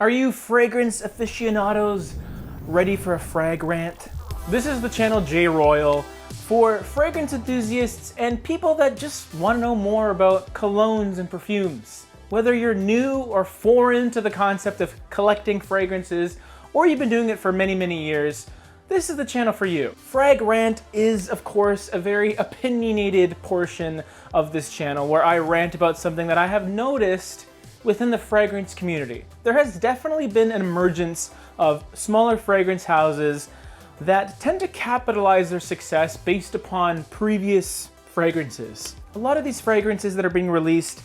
Are you fragrance aficionados ready for a frag rant? This is the channel J-ROYL for fragrance enthusiasts and people that just want to know more about colognes and perfumes. Whether you're new or foreign to the concept of collecting fragrances, or you've been doing it for many years, this is the channel for you. Frag Rant is, of course, a very opinionated portion of this channel where I rant about something that I have noticed within the fragrance community. There has definitely been an emergence of smaller fragrance houses that tend to capitalize their success based upon previous fragrances. A lot of these fragrances that are being released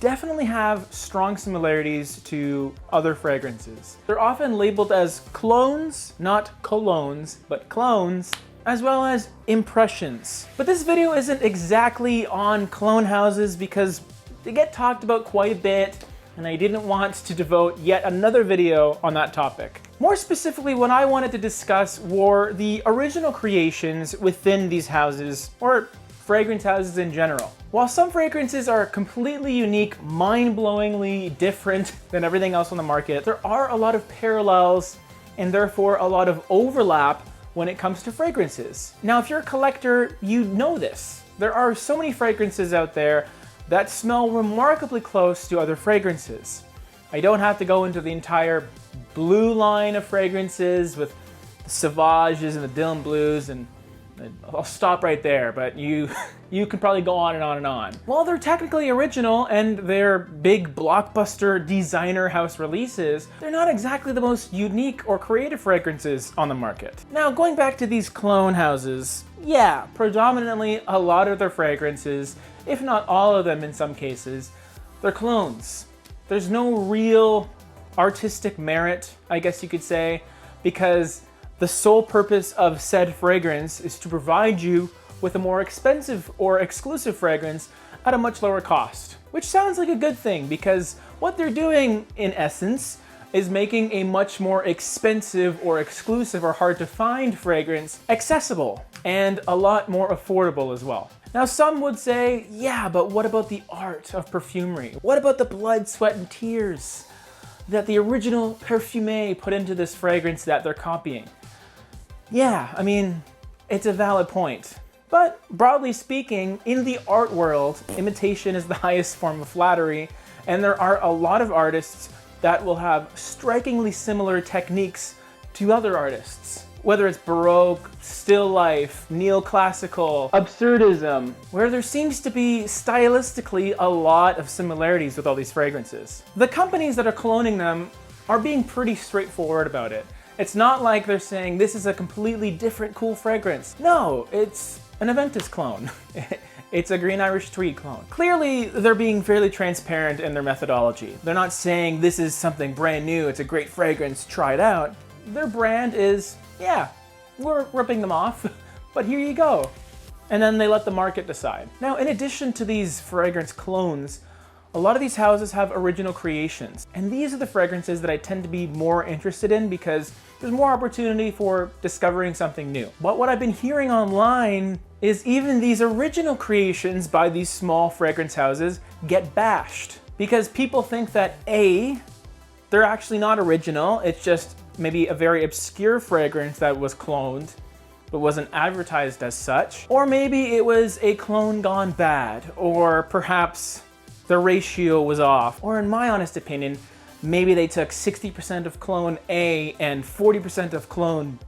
definitely have strong similarities to other fragrances. They're often labeled as clones, not colognes, but clones, as well as impressions. But this video isn't exactly on clone houses because they get talked about quite a bit, and I didn't want to devote yet another video on that topic. More specifically, what I wanted to discuss were the original creations within these houses, or fragrance houses in general. While some fragrances are completely unique, mind-blowingly different than everything else on the market, there are a lot of parallels and therefore a lot of overlap when it comes to fragrances. Now, if you're a collector, you know this. There are so many fragrances out there that smell remarkably close to other fragrances. I don't have to go into the entire blue line of fragrances with the Sauvages and the Dylan Blues, and I'll stop right there, but you can probably go on and on and on. While they're technically original and they're big blockbuster designer house releases, they're not exactly the most unique or creative fragrances on the market. Now, going back to these clone houses, yeah, predominantly a lot of their fragrances, if not all of them in some cases, they're clones. There's no real artistic merit, I guess you could say, because the sole purpose of said fragrance is to provide you with a more expensive or exclusive fragrance at a much lower cost. Which sounds like a good thing, because what they're doing, in essence, is making a much more expensive or exclusive or hard to find fragrance accessible and a lot more affordable as well. Now, some would say, yeah, but what about the art of perfumery? What about the blood, sweat, and tears that the original perfumer put into this fragrance that they're copying? Yeah, I mean, it's a valid point. But broadly speaking, in the art world, imitation is the highest form of flattery, and there are a lot of artists that will have strikingly similar techniques to other artists. Whether it's Baroque, still life, neoclassical, absurdism, where there seems to be stylistically a lot of similarities with all these fragrances. The companies that are cloning them are being pretty straightforward about it. It's not like they're saying this is a completely different cool fragrance. No, it's an Aventus clone. It's a Green Irish Tweed clone. Clearly, they're being fairly transparent in their methodology. They're not saying this is something brand new, it's a great fragrance, try it out. Their brand is, yeah, we're ripping them off, but here you go. And then they let the market decide. Now, in addition to these fragrance clones, a lot of these houses have original creations. And these are the fragrances that I tend to be more interested in because there's more opportunity for discovering something new. But what I've been hearing online is even these original creations by these small fragrance houses get bashed because people think that A, they're actually not original, it's just maybe a very obscure fragrance that was cloned but wasn't advertised as such. Or maybe it was a clone gone bad, or perhaps the ratio was off. Or in my honest opinion, maybe they took 60% of clone A and 40% of clone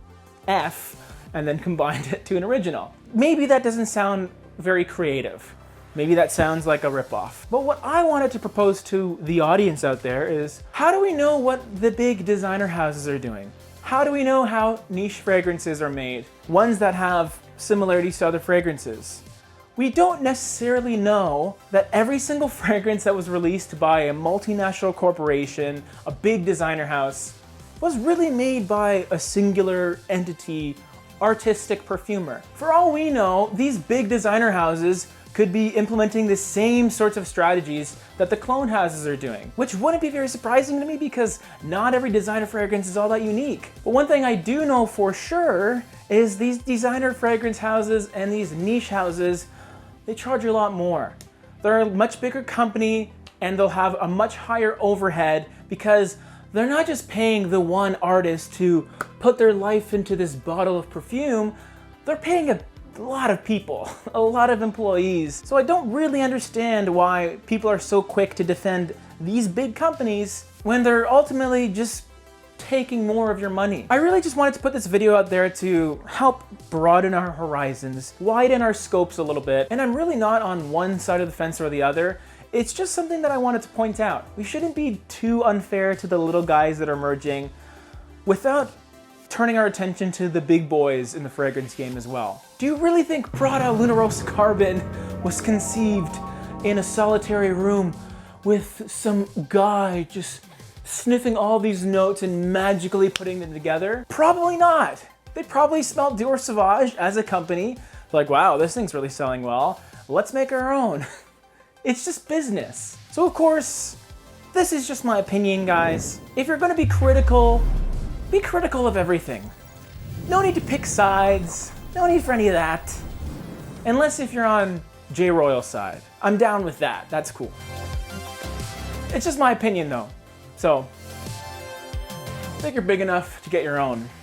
F and then combined it to an original. Maybe that doesn't sound very creative. Maybe that sounds like a ripoff. But what I wanted to propose to the audience out there is, how do we know what the big designer houses are doing? How do we know how niche fragrances are made? Ones that have similarities to other fragrances. We don't necessarily know that every single fragrance that was released by a multinational corporation, a big designer house, was really made by a singular entity, artistic perfumer. For all we know, these big designer houses could be implementing the same sorts of strategies that the clone houses are doing, which wouldn't be very surprising to me because not every designer fragrance is all that unique. But one thing I do know for sure is these designer fragrance houses and these niche houses, they charge a lot more. They're a much bigger company and they'll have a much higher overhead because they're not just paying the one artist to put their life into this bottle of perfume, they're paying a lot of people, a lot of employees. So I don't really understand why people are so quick to defend these big companies when they're ultimately just taking more of your money. I really just wanted to put this video out there to help broaden our horizons, widen our scopes a little bit, and I'm really not on one side of the fence or the other. It's just something that I wanted to point out. We shouldn't be too unfair to the little guys that are emerging without turning our attention to the big boys in the fragrance game as well. Do you really think Prada Luna Rossa Carbon was conceived in a solitary room with some guy just sniffing all these notes and magically putting them together? Probably not. They probably smelled Dior Sauvage as a company, like, wow, this thing's really selling well. Let's make our own. It's just business. So of course, this is just my opinion, guys. If you're gonna be critical of everything. No need to pick sides. No need for any of that. Unless if you're on J-ROYL's side. I'm down with that. That's cool. It's just my opinion though. So, I think you're big enough to get your own.